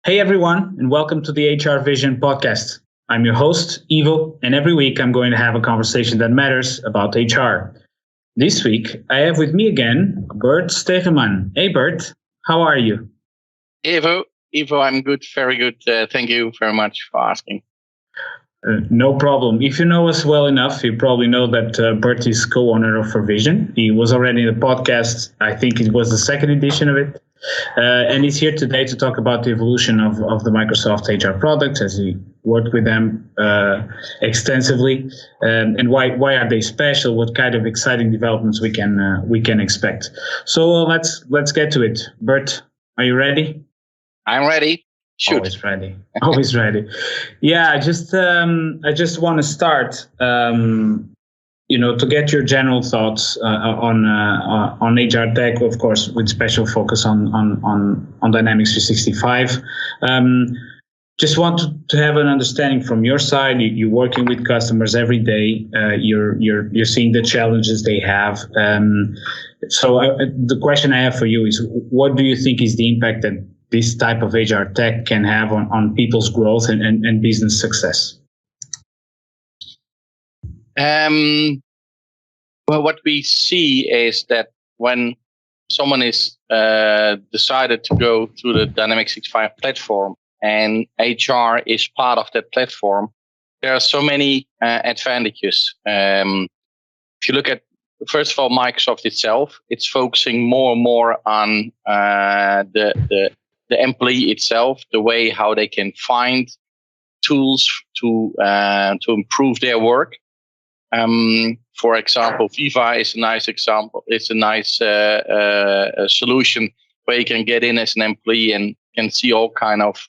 Hey everyone, and welcome to the HR Vision podcast. I'm your host, Ivo, and every week I'm going to have a conversation that matters about HR. This week, I have with me again, Bert Stegeman. Hey Bert, how are you? Ivo, I'm good, very good. Thank you very much for asking. No problem. If you know us well enough, you probably know that Bert is co-owner of FourVision. He was already in the podcast. I think it was the second edition of it. And he's here today to talk about the evolution of the Microsoft HR products as he worked with them extensively, and why are they special? What kind of exciting developments we can expect? So let's get to it. Bert, are you ready? I'm ready. Shoot. Always ready. Always ready. Yeah, I just want to start. To get your general thoughts on HR tech, of course, with special focus on Dynamics 365. Just want to have an understanding from your side. You're working with customers every day. You're seeing the challenges they have. So the question I have for you is, what do you think is the impact that this type of HR tech can have on people's growth and business success? Well, what we see is that when someone is decided to go through the Dynamics 365 platform and HR is part of that platform, there are so many advantages. If you look at, first of all, Microsoft itself, it's focusing more and more on the employee itself, the way how they can find tools to improve their work. For example, Viva is a nice example. It's a nice solution where you can get in as an employee and can see all kind of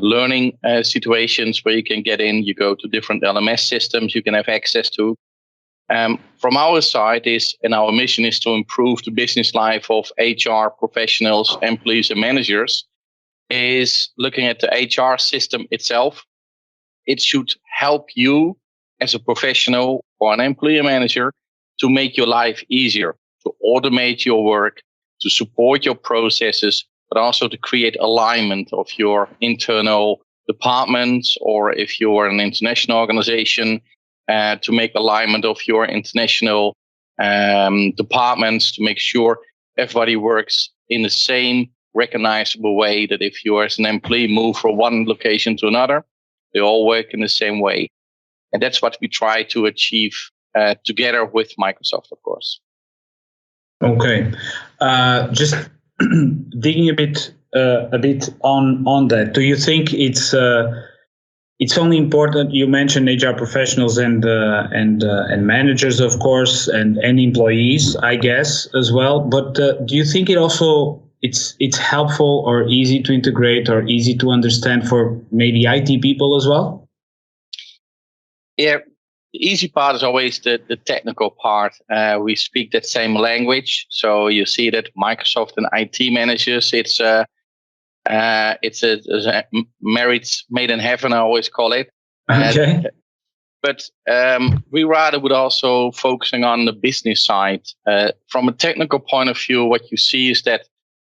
learning situations where you can get in. You go to different LMS systems you can have access to. From our side and our mission is to improve the business life of HR professionals, employees, and managers. Is looking at the HR system itself. It should help you as a professional or an employee manager to make your life easier, to automate your work, to support your processes, but also to create alignment of your internal departments, or if you're an international organization, to make alignment of your international departments, to make sure everybody works in the same recognizable way, that if you as an employee move from one location to another, they all work in the same way. And that's what we try to achieve together with Microsoft, of course. Okay, just digging a bit on that. Do you think it's only important? You mentioned HR professionals and managers, of course, and employees, I guess, as well. But do you think it's helpful or easy to integrate or easy to understand for maybe IT people as well? Yeah, the easy part is always the technical part. We speak that same language, so you see that Microsoft and IT managers, it's a marriage made in heaven, I always call it. Okay. But we rather would also focusing on the business side. From a technical point of view, what you see is that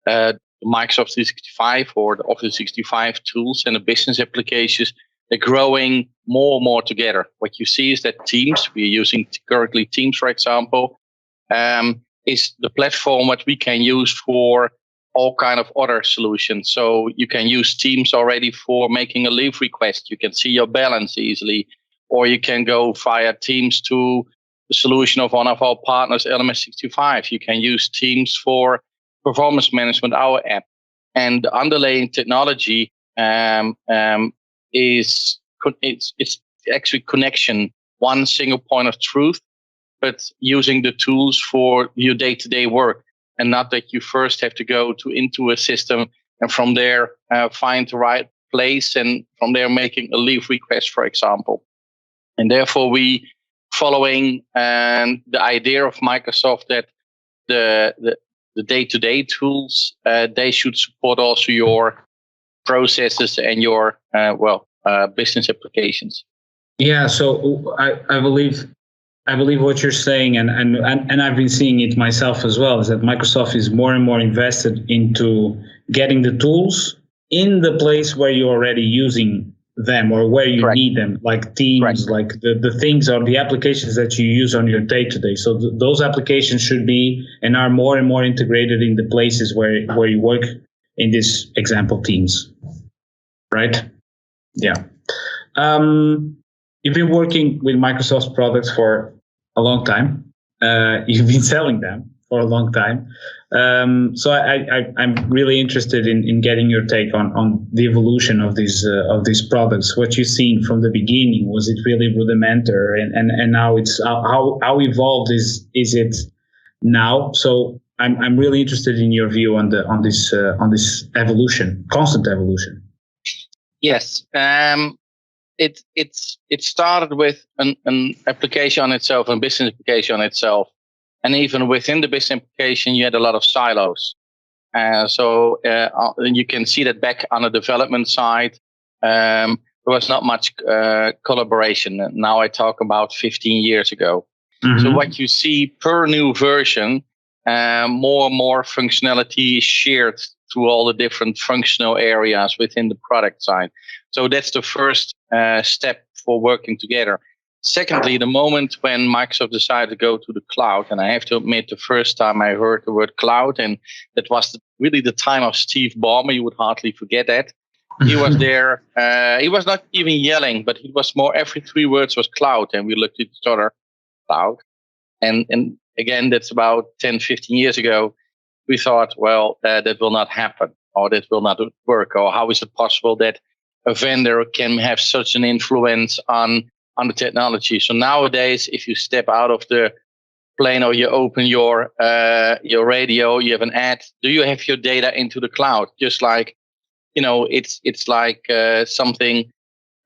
Microsoft 365 or the Office 365 tools and the business applications, they're growing more and more together. What you see is that Teams, we're using currently Teams, for example, is the platform that we can use for all kind of other solutions. So you can use Teams already for making a leave request. You can see your balance easily, or you can go via Teams to the solution of one of our partners, LMS 65. You can use Teams for performance management, our app. And the underlying technology it's actually connection, one single point of truth, but using the tools for your day-to-day work, and not that you first have to go into a system and from there find the right place and from there making a leave request, for example. And therefore we following the idea of Microsoft that the day-to-day tools, they should support also your processes and your business applications. Yeah, so I believe I believe what you're saying, and I've been seeing it myself as well, is that Microsoft is more and more invested into getting the tools in the place where you're already using them or where you Correct. need them, like Teams, like the things or the applications that you use on your day-to-day. So those applications should be and are more and more integrated in the places where you work, in this example, Teams. Right? Yeah. You've been working with Microsoft's products for a long time. You've been selling them for a long time. So I'm really interested in getting your take on the evolution of these products. What you've seen from the beginning, was it really rudimentary, and now it's how evolved is it now? So I'm really interested in your view on this evolution, constant evolution. Yes. It started with an application on itself, a business application on itself, and even within the business application, you had a lot of silos. So you can see that back on the development side, there was not much collaboration. Now I talk about 15 years ago. Mm-hmm. So what you see per new version, more and more functionality is shared through all the different functional areas within the product side. So that's the first step for working together. Secondly, the moment when Microsoft decided to go to the cloud, and I have to admit, the first time I heard the word cloud, and that was really the time of Steve Ballmer, you would hardly forget that. He was there. He was not even yelling, but he was more, every 3 words was cloud, and we looked at each other, cloud. And again, that's about 10, 15 years ago. We thought, well, that will not happen, or that will not work, or how is it possible that a vendor can have such an influence on the technology? So nowadays, if you step out of the plane or you open your radio, you have an ad. Do you have your data into the cloud? Just like, it's like something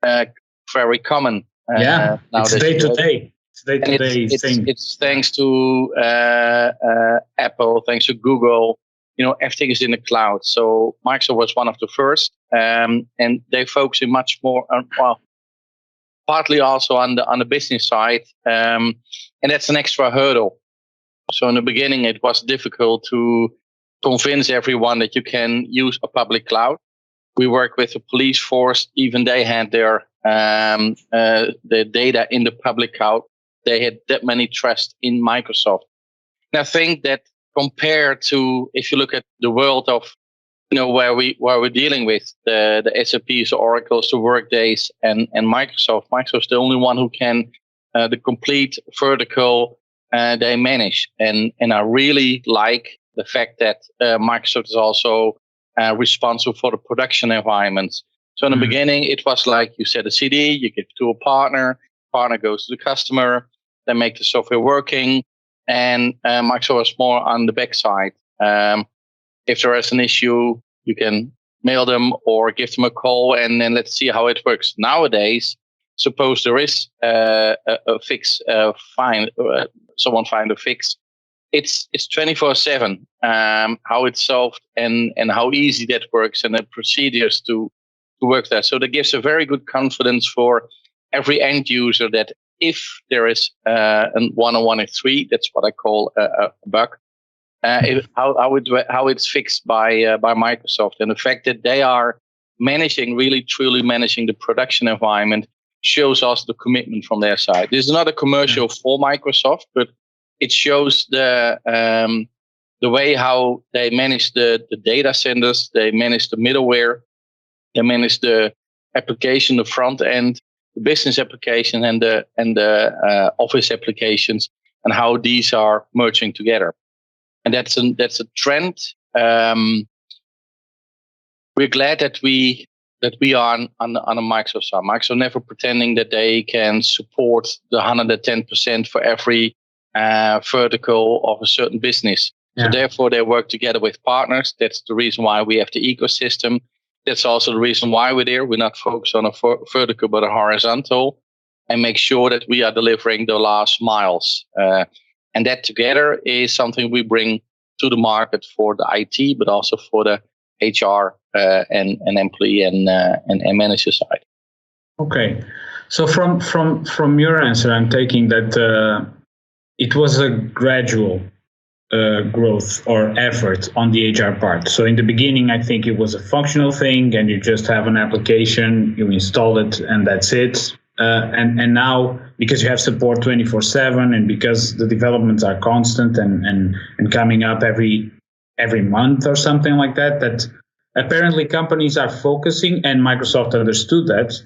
very common. Nowadays. It's day to day. It's thanks to Apple, thanks to Google. Everything is in the cloud. So Microsoft was one of the first, and they focusing much more on, partly also on the business side, and that's an extra hurdle. So in the beginning, it was difficult to convince everyone that you can use a public cloud. We work with the police force; even they had their data in the public cloud. They had that many trust in Microsoft. And I think that compared to, if you look at the world of, where we're dealing with the SAPs, the Oracles, the Workdays, and Microsoft's the only one who can the complete vertical they manage. And I really like the fact that Microsoft is also responsible for the production environments. So in the beginning, it was like you set a CD, you give it to a partner goes to the customer, they make the software working, and Microsoft was more on the backside. If there is an issue, you can mail them or give them a call, and then let's see how it works. Nowadays, suppose there is a fix, someone find a fix. It's 24/7 how it's solved and how easy that works, and the procedures to work there. So that gives a very good confidence for every end user that if there is a 101 that's what I call a bug, how it's fixed by Microsoft, and the fact that they are truly managing the production environment shows us the commitment from their side. This is not a commercial for Microsoft, but it shows the way how they manage the data centers, they manage the middleware, they manage the application, the front end, the business application, and the office applications, and how these are merging together. And that's a trend. We're glad that we are on a Microsoft side. Microsoft never pretending that they can support the 110% for every vertical of a certain business. Yeah. So therefore, they work together with partners. That's the reason why we have the ecosystem. That's also the reason why we're there. We're not focused on a vertical, but a horizontal, and make sure that we are delivering the last miles. And that together is something we bring to the market for the IT, but also for the HR and employee and manager side. Okay. So from your answer, I'm taking that it was a gradual growth or effort on the HR part. So in the beginning, I think it was a functional thing, and you just have an application, you install it, and that's it. And now, because you have support 24/7, and because the developments are constant and coming up every month or something like that, that apparently companies are focusing, and Microsoft understood that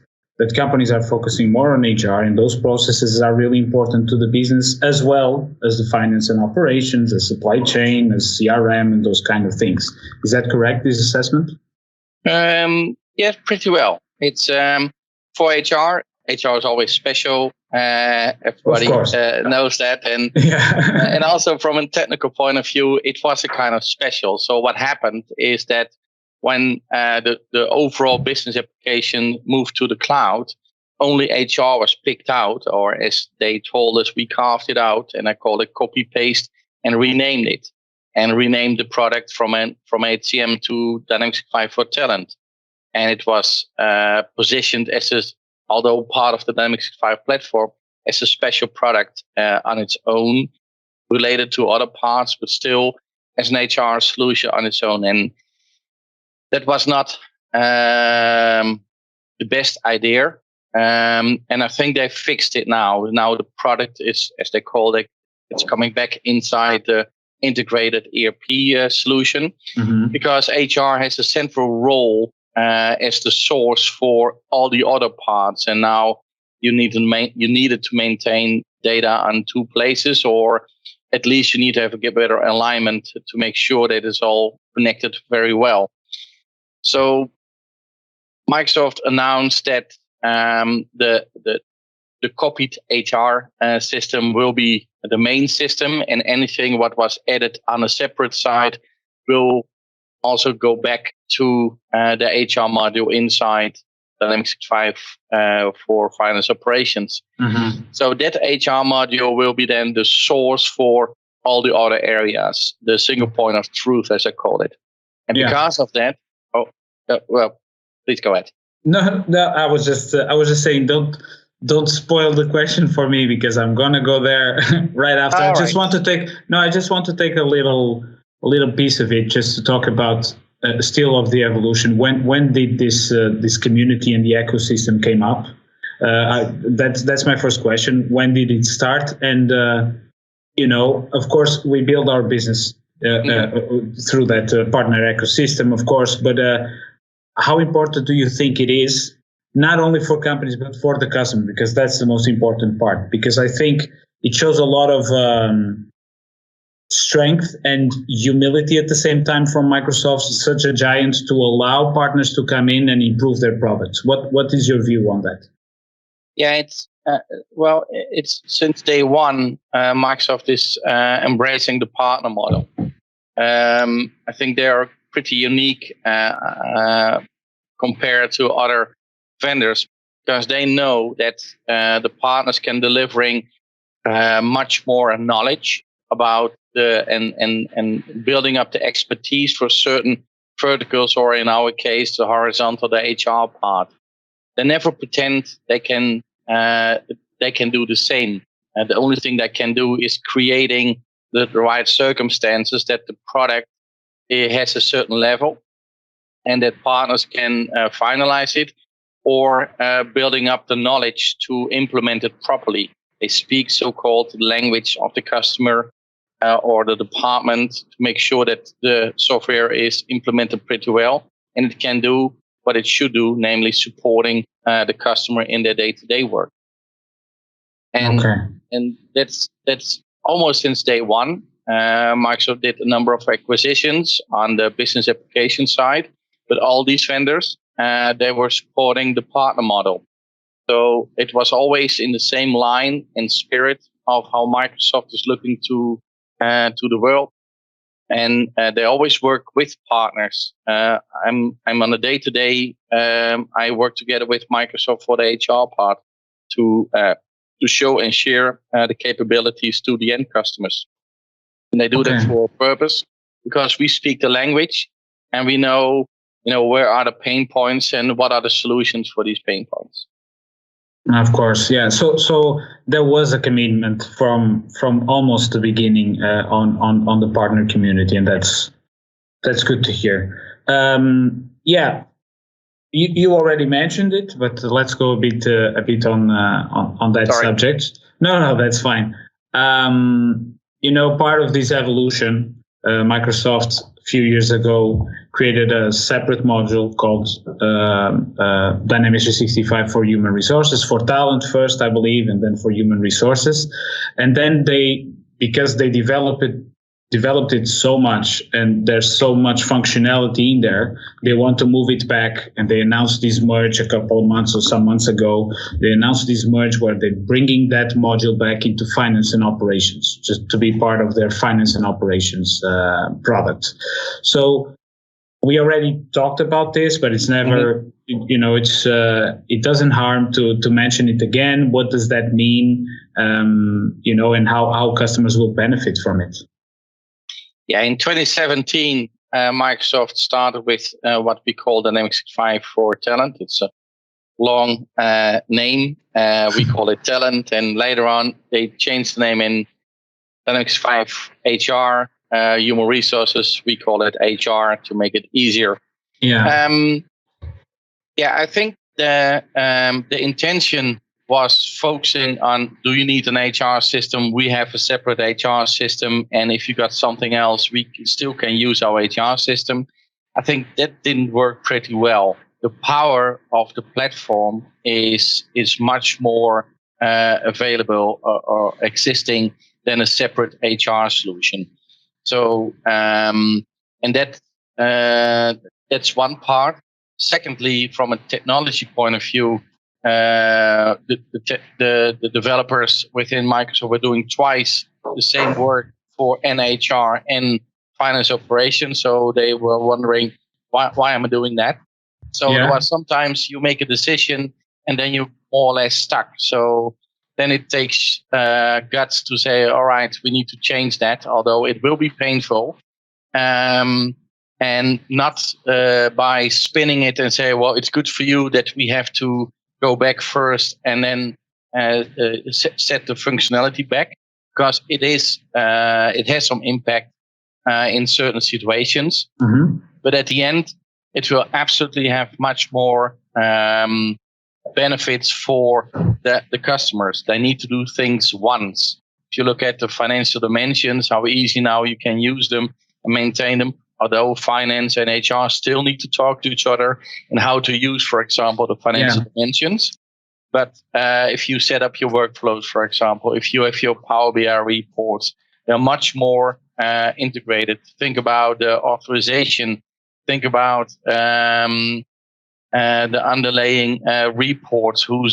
companies are focusing more on HR, and those processes are really important to the business as well as the finance and operations, as supply chain, as CRM, and those kind of things. Is that correct, this assessment? Yes, pretty well. It's for HR. HR is always special. Everybody knows that, and and also from a technical point of view, it was a kind of special. So what happened is that when the overall business application moved to the cloud, only HR was picked out, or as they told us, we carved it out, and I call it copy paste, and renamed it, and renamed the product from HCM to Dynamics 365 for Talent, and it was positioned as although part of the Dynamics 365 platform, as a special product on its own, related to other parts, but still as an HR solution on its own. And that was not the best idea. And I think they fixed it now. Now the product is, as they call it, it's coming back inside the integrated ERP solution, because HR has a central role as the source for all the other parts. And now you needed to maintain data on two places, or at least you need to have a better alignment to make sure that it's all connected very well. So Microsoft announced that the copied HR system will be the main system, and anything what was added on a separate side will also go back to the HR module inside Dynamics 365 for finance operations. So that HR module will be then the source for all the other areas, the single point of truth, as I call it. And because of that, well, please go ahead. No, I was just saying, don't spoil the question for me, because I'm gonna go there right after. I just want to take a little piece of it, just to talk about still of the evolution. When did this community and the ecosystem came up? That's my first question. When did it start? And of course, we build our business through that partner ecosystem, of course. But how important do you think it is, not only for companies but for the customer? Because that's the most important part. Because I think it shows a lot of strength and humility at the same time from Microsoft, such a giant, to allow partners to come in and improve their products. What is your view on that? Yeah, it's since day one, Microsoft is embracing the partner model. I think they are pretty unique compared to other vendors, because they know that the partners can delivering much more knowledge about and building up the expertise for certain verticals, or in our case, the horizontal, the HR part. They never pretend they can do the same. The only thing they can do is creating the right circumstances that the product has a certain level, and that partners can finalize it, or building up the knowledge to implement it properly. They speak so-called language of the customer or the department to make sure that the software is implemented pretty well, and it can do what it should do, namely supporting the customer in their day-to-day work. And that's almost since day one. Microsoft did a number of acquisitions on the business application side, but all these vendors, they were supporting the partner model. So it was always in the same line and spirit of how Microsoft is looking to the world, and they always work with partners. I'm on a day-to-day. I work together with Microsoft for the HR part to show and share the capabilities to the end customers. And they do that for a purpose, because we speak the language and we know, where are the pain points and what are the solutions for these pain points. Of course, yeah. So there was a commitment from almost the beginning on the partner community, and that's good to hear. Yeah, you already mentioned it, but let's go a bit on that Sorry. subject. No, that's fine. Part of this evolution, Microsoft a few years ago created a separate module called Dynamics 365 for Human Resources, for talent first, I believe, and then for human resources. And then because they developed it so much and there's so much functionality in there, they want to move it back, and they announced this merge a couple of months or some months ago. They announced this merge where they're bringing that module back into finance and operations, just to be part of their finance and operations product. So we already talked about this, but it's never, it doesn't harm to mention it again. What does that mean, and how customers will benefit from it? Yeah, in 2017, Microsoft started with what we call Dynamics 365 for Talent. It's a long name. We call it Talent, and later on they changed the name in Dynamics 365 HR, Human Resources. We call it HR to make it easier. Yeah. I think the intention was focusing on, do you need an HR system? We have a separate HR system, and if you got something else, we still can use our HR system. I think that didn't work pretty well. The power of the platform is much more available or existing than a separate HR solution. So, and that's one part. Secondly, from a technology point of view, the developers within Microsoft were doing twice the same work for NHR and finance operations. So they were wondering, why am I doing that? So There was sometimes you make a decision and then you're more or less stuck. So then it takes guts to say, all right, we need to change that, although it will be painful. And not by spinning it and say, well, it's good for you that we have to go back first and then set the functionality back, because it has some impact in certain situations. Mm-hmm. But at the end, it will absolutely have much more benefits for the customers. They need to do things once. If you look at the financial dimensions, how easy now you can use them and maintain them, although finance and HR still need to talk to each other and how to use, for example, the financial dimensions. But if you set up your workflows, for example, if you have your Power BI reports, they're much more integrated. Think about the authorization. Think about the underlying reports, who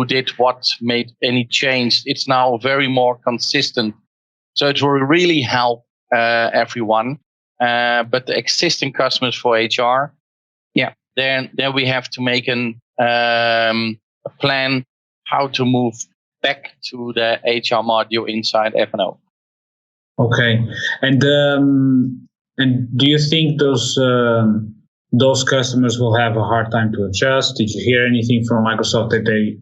did what, made any change. It's now very more consistent. So it will really help everyone. But the existing customers for HR, then we have to make a plan how to move back to the HR module inside F&O. Okay, and do you think those customers will have a hard time to adjust? Did you hear anything from Microsoft that they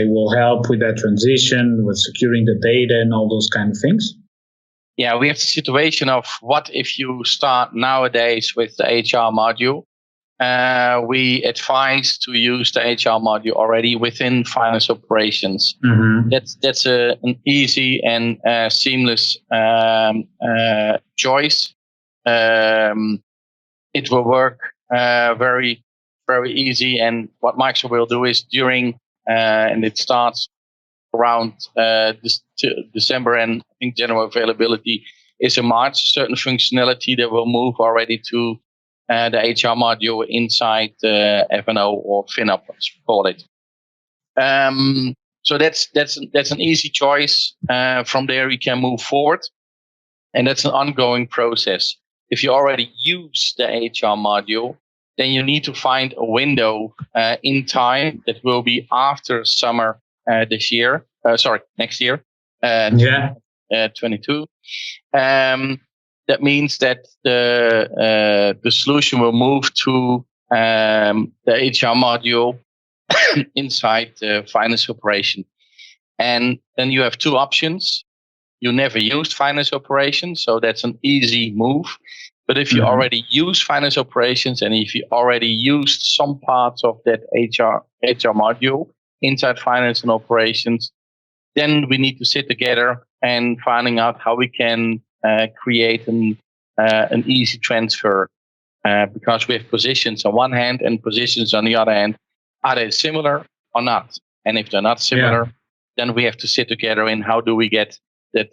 will help with that transition, with securing the data and all those kind of things? Yeah, we have the situation of what if you start nowadays with the HR module. We advise to use the HR module already within finance operations. Mm-hmm. That's an easy and seamless choice. It will work very, very easy. And what Microsoft will do is and it starts around December, and I think general availability is in March. Certain functionality that will move already to the HR module inside F&O or FinOps, as we call it. So that's an easy choice. From there, we can move forward, and that's an ongoing process. If you already use the HR module, then you need to find a window in time that will be after summer next year. 22. That means that the solution will move to the HR module inside the finance operation. And then you have two options. You never used finance operations, so that's an easy move. But if you already use finance operations, and if you already used some parts of that HR module inside finance and operations, then we need to sit together and finding out how we can create an easy transfer, because we have positions on one hand and positions on the other hand. Are they similar or not? And if they're not similar, then we have to sit together in how do we get that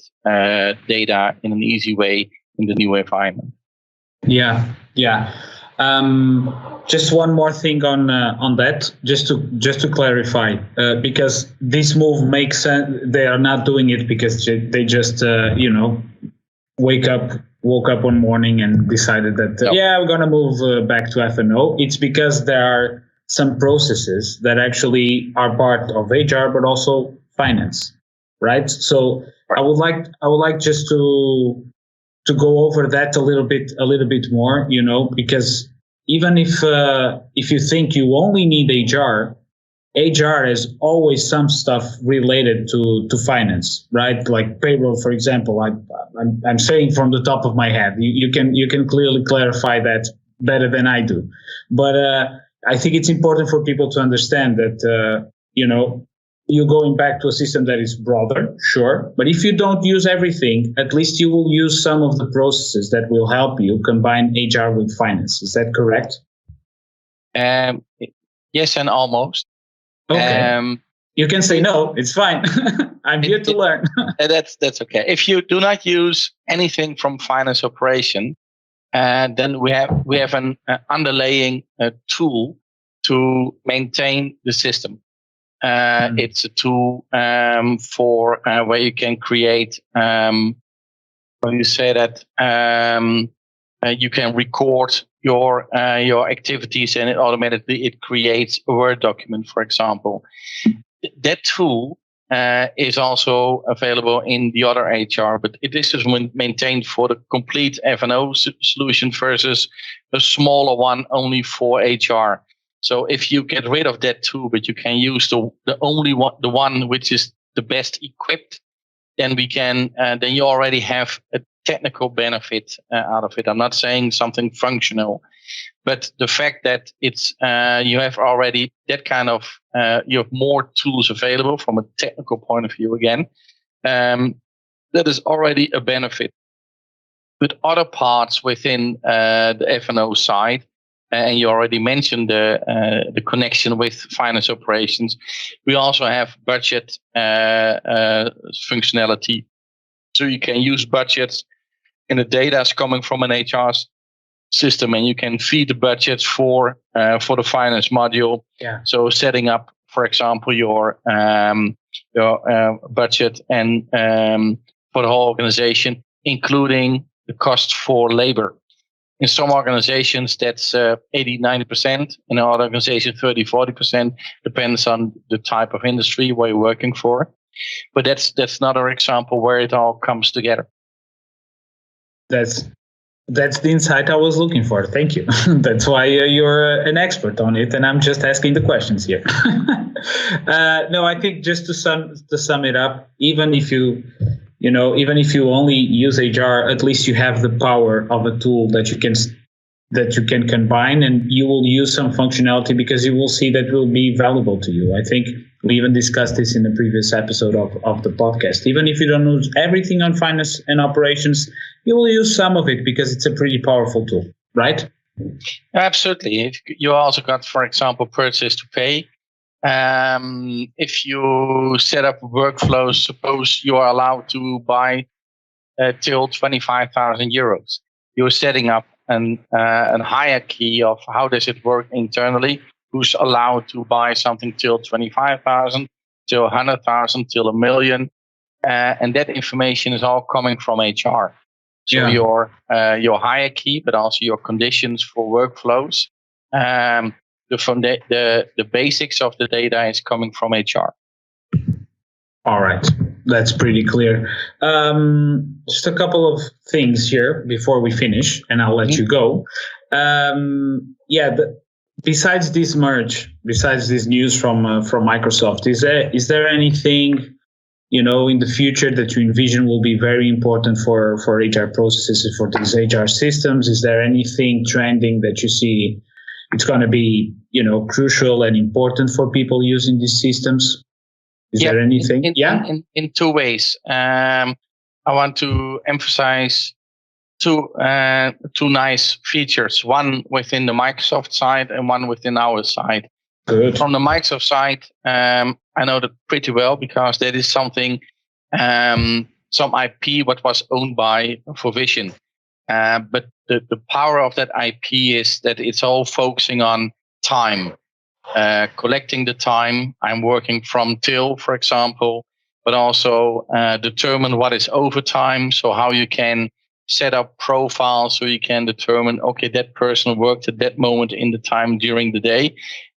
data in an easy way in the new environment. Yeah. Just one more thing on that, just to clarify, because this move makes sense. They are not doing it because they just woke up one morning and decided that we're gonna move back to F&O. It's because there are some processes that actually are part of HR, but also finance, right? So I would like just to go over that a little bit more, because even if you think you only need HR has always some stuff related to finance, right? Like payroll, for example. I'm saying from the top of my head. You can clearly clarify that better than I do, but I think it's important for people to understand that you're going back to a system that is broader, sure. But if you don't use everything, at least you will use some of the processes that will help you combine HR with finance. Is that correct? Yes, and almost. Okay. You can say no. It's fine. I'm here to learn. That's okay. If you do not use anything from finance operation, then we have an underlying tool to maintain the system. It's a tool for where you can create. You can record your activities, and it automatically creates a Word document, for example. That tool is also available in the other HR, but it is just maintained for the complete F&O solution versus a smaller one only for HR. So if you get rid of that tool, but you can use the one which is the best equipped, then then you already have a technical benefit out of it. I'm not saying something functional, but the fact that it's you have already that kind of you have more tools available from a technical point of view again, that is already a benefit. But other parts within the F&O side, and you already mentioned the connection with finance operations, we also have budget functionality. So you can use budgets, and the data is coming from an HR system, and you can feed the budgets for the finance module. Yeah. So setting up, for example, your budget and for the whole organization, including the cost for labor. In some organizations, that's 80-90%. In other organizations, 30-40%. Depends on the type of industry where you're working for. But that's another example where it all comes together. That's the insight I was looking for. Thank you. That's why you're an expert on it, and I'm just asking the questions here. No, I think just to sum it up, even if you only use HR, at least you have the power of a tool that you can combine, and you will use some functionality because you will see that will be valuable to you. I think we even discussed this in the previous episode of the podcast. Even if you don't use everything on finance and operations, you will use some of it because it's a pretty powerful tool, right? Absolutely. You also got, for example, purchase to pay. If you set up workflows, suppose you are allowed to buy till 25,000 euros. You're setting up a hierarchy of how does it work internally, who's allowed to buy something till 25,000, till 100,000, till 1 million. And that information is all coming from HR. So your hierarchy, but also your conditions for workflows. The basics of the data is coming from HR. All right, that's pretty clear. Just a couple of things here before we finish, and I'll let you go. besides this merge, besides this news from Microsoft, is there anything, in the future that you envision will be very important for HR processes, for these HR systems? Is there anything trending that you see it's going to be, crucial and important for people using these systems? Is there anything? In two ways. I want to emphasize two nice features, one within the Microsoft side and one within our side. Good. From the Microsoft side, I know that pretty well because that is something, some IP what was owned by FourVision. But the power of that IP is that it's all focusing on time, collecting the time. I'm working from till, for example, but also determine what is overtime. So how you can set up profiles so you can determine, okay, that person worked at that moment in the time during the day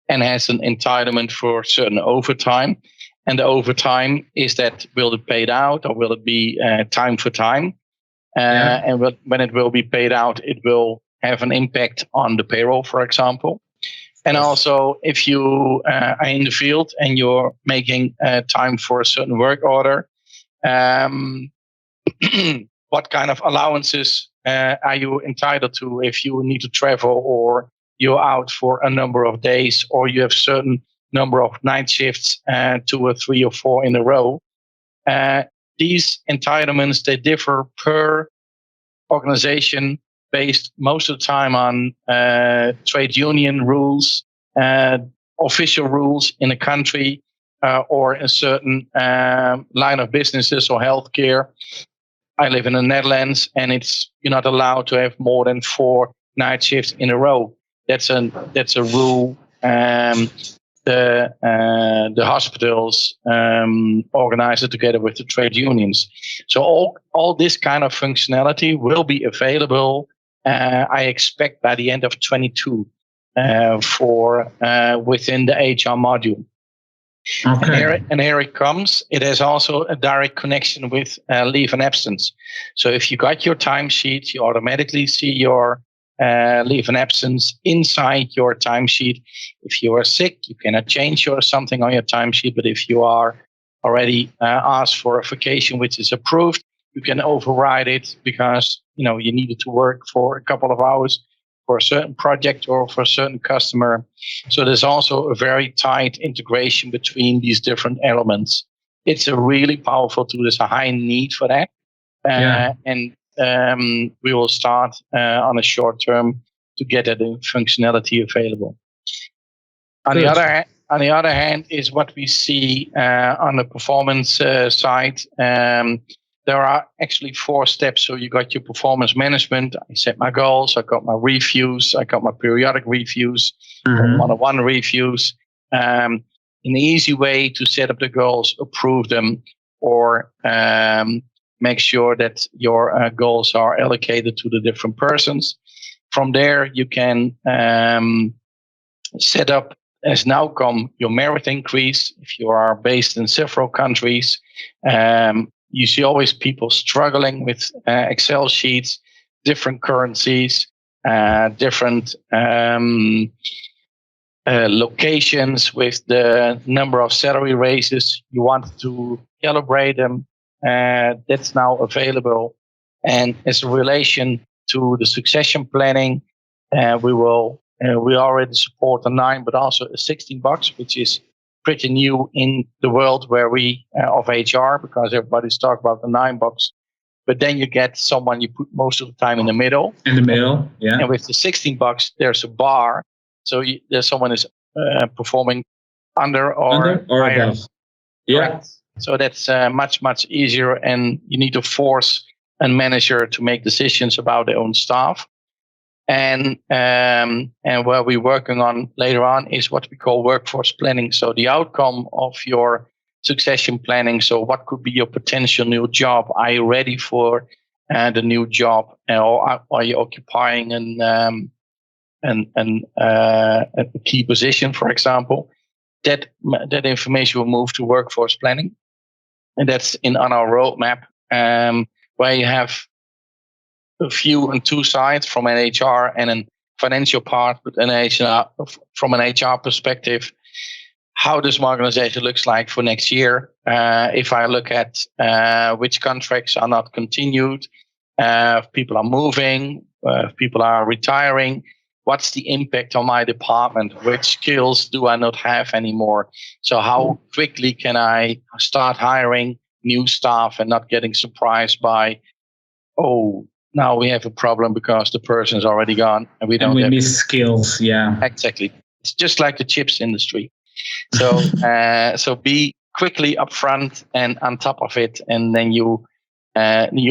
and has an entitlement for certain overtime. And the overtime, is that, will it paid out or will it be time for time? And when it will be paid out, it will have an impact on the payroll, for example. And also, if you are in the field and you're making time for a certain work order, what kind of allowances are you entitled to if you need to travel or you're out for a number of days or you have certain number of night shifts, 2 or 3 or 4 in a row? These entitlements, they differ per organization based most of the time on trade union rules, official rules in a country, or a certain line of businesses or healthcare. I live in the Netherlands, and you're not allowed to have more than 4 night shifts in a row. That's a rule. The hospitals organize it together with the trade unions. So all this kind of functionality will be available, I expect, by the end of 22 for within the HR module. Okay. And here it comes. It has also a direct connection with leave and absence. So if you got your timesheet, you automatically see your leave and absence inside your timesheet. If you are sick, you cannot change something on your timesheet. But if you are already asked for a vacation which is approved, you can override it because you needed to work for a couple of hours for a certain project or for a certain customer. So there's also a very tight integration between these different elements. It's a really powerful tool. There's a high need for that. And we will start on a short term to get that functionality available. On the other hand, is what we see on the performance side. There are actually 4 steps. So you got your performance management. I set my goals. I got my reviews. I got my periodic reviews, one-on-one reviews. An easy way to set up the goals, approve them, or make sure that your goals are allocated to the different persons. From there, you can set up as an outcome your merit increase. If you are based in several countries, you see always people struggling with Excel sheets, different currencies, different locations with the number of salary raises. You want to calibrate them. That's now available. And as a relation to the succession planning, we already support a 9, but also a $16, which is pretty new in the world where we of HR, because everybody's talking about the $9. But then you get someone you put most of the time in the middle. In the middle, yeah. And with the $16, there's a bar. So there's someone is performing under or higher. Above. Yeah. Correct. So that's much easier, and you need to force a manager to make decisions about their own staff. And what we're working on later on is what we call workforce planning. So the outcome of your succession planning. So what could be your potential new job? Are you ready for the new job, or are you occupying a key position, for example? That information will move to workforce planning, and that's on our roadmap, where you have a view on 2 sides, from an HR and a financial part, but from an HR perspective, how this organization looks like for next year. If I look at which contracts are not continued, if people are moving, if people are retiring, what's the impact on my department? Which skills do I not have anymore? So how quickly can I start hiring new staff and not getting surprised by, oh, now we have a problem because the person is already gone and we miss skills. Yeah, exactly. It's just like the chips industry. So so be quickly upfront and on top of it, and then you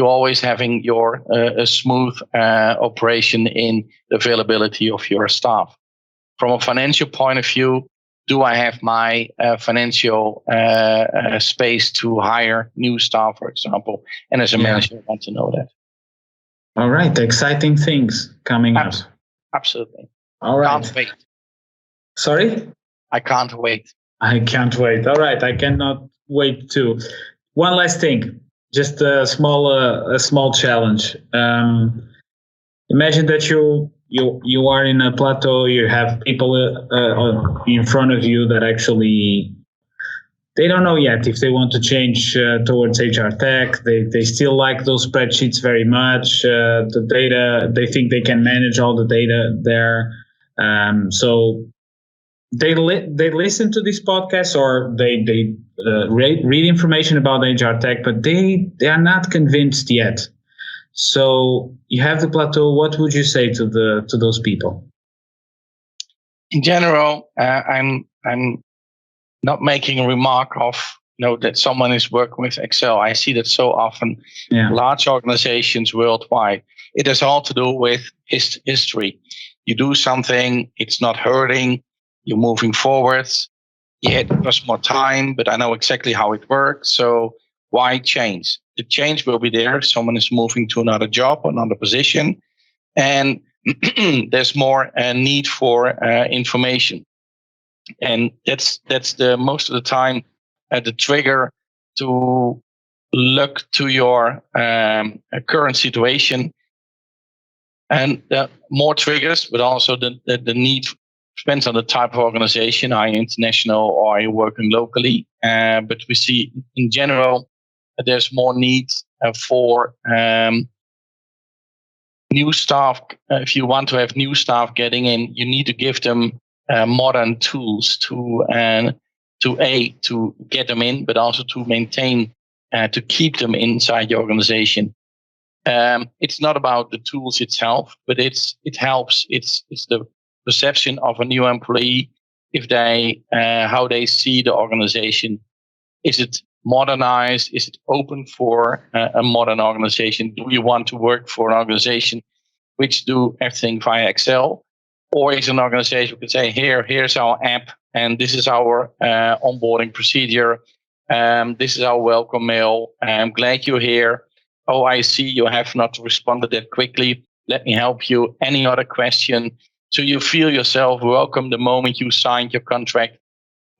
always having your a smooth operation in the availability of your staff. From a financial point of view, do I have my financial space to hire new staff, for example? And as a manager, I want to know that. All right, exciting things coming up. Absolutely. All right. Can't wait. Sorry? I can't wait. I can't wait. All right, I cannot wait too. One last thing, just a small challenge. Imagine that you are in a plateau. You have people in front of you that actually they don't know yet if they want to change towards HR tech. They still like those spreadsheets very much. The data, they think they can manage all the data there. So they listen to this podcast or they read information about HR tech, but they are not convinced yet. So you have the plateau. What would you say to those people? In general, I'm not making a remark of that someone is working with Excel. I see that so often. Yeah. Large organizations worldwide. It has all to do with history. You do something, it's not hurting. You're moving forwards. Yeah, it costs more time, but I know exactly how it works. So why change? The change will be there. Someone is moving to another job, another position, and there's more need for information. And that's the most of the time the trigger to look to your current situation. And more triggers, but also the need depends on the type of organization. Are you international or are you working locally? But we see in general there's more need for new staff. If you want to have new staff getting in, you need to give them modern tools to get them in, but also to maintain, to keep them inside your organization. It's not about the tools itself, but it helps. It's the perception of a new employee, if they how they see the organization. Is it modernized? Is it open for a modern organization? Do you want to work for an organization which do everything via Excel, or is an organization who could say, here's our app, and this is our onboarding procedure. This is our welcome mail. I'm glad you're here. Oh, I see you have not responded that quickly. Let me help you. Any other question? So you feel yourself welcome the moment you signed your contract,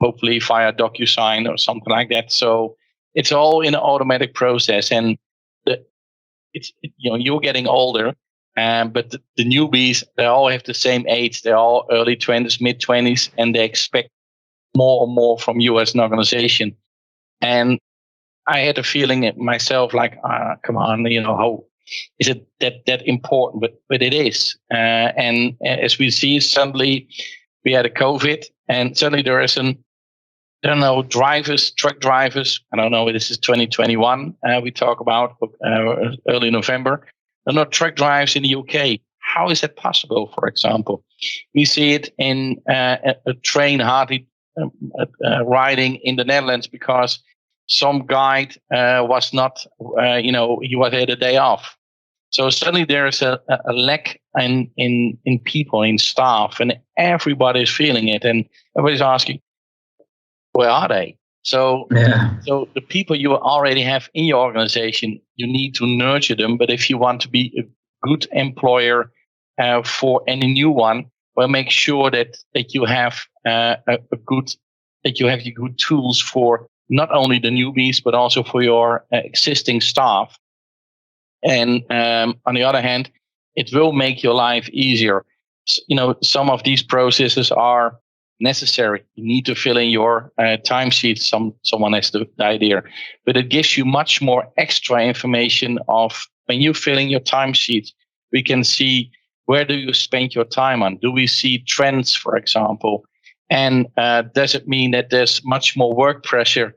hopefully via DocuSign or something like that. So it's all in an automatic process, and you're getting older, but the newbies, they all have the same age. They're all early 20s, mid 20s, and they expect more and more from you as an organization. And I had a feeling myself like, come on, how is it that important? But it is. And as we see, suddenly we had a COVID, and suddenly there is truck drivers. I don't know, this is 2021. We talk about early November. There are no truck drivers in the UK. How is that possible, for example? We see it in a train hardly riding in the Netherlands because some guide was not, he was had a day off. So suddenly there is a lack in people, in staff, and everybody is feeling it. And everybody's asking, where are they? So the people you already have in your organization, you need to nurture them. But if you want to be a good employer for any new one, well, make sure that you have your good tools for not only the newbies, but also for your existing staff. And on the other hand, it will make your life easier. some of these processes are necessary. You need to fill in your timesheet. Someone has the idea, but it gives you much more extra information of when you fill in your timesheet. We can see where do you spend your time on. Do we see trends, for example? And does it mean that there's much more work pressure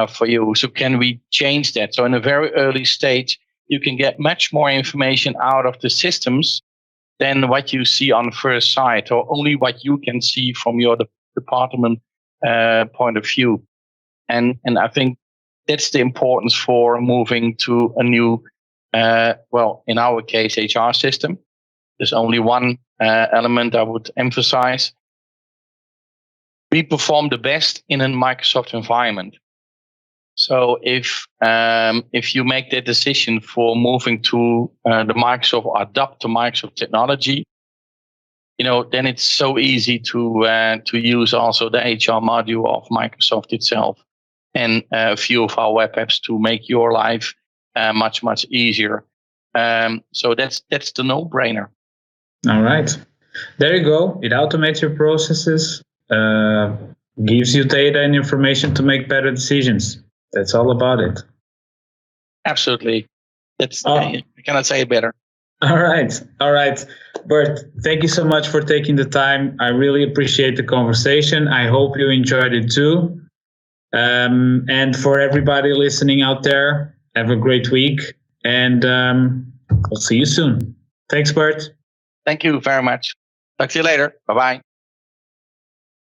for you? So can we change that? So in a very early stage, you can get much more information out of the systems than what you see on first sight, or only what you can see from your department point of view. And I think that's the importance for moving to a new, in our case, HR system. There's only one element I would emphasize. We perform the best in a Microsoft environment. So if you make that decision for moving to the Microsoft, or adopt to Microsoft technology, then it's so easy to use also the HR module of Microsoft itself and a few of our web apps to make your life much easier. So that's the no-brainer. All right, there you go. It automates your processes, gives you data and information to make better decisions. That's all about it. Absolutely. I cannot say it better. All right. Bert, thank you so much for taking the time. I really appreciate the conversation. I hope you enjoyed it too. And for everybody listening out there, have a great week. And we'll see you soon. Thanks, Bert. Thank you very much. Talk to you later. Bye-bye.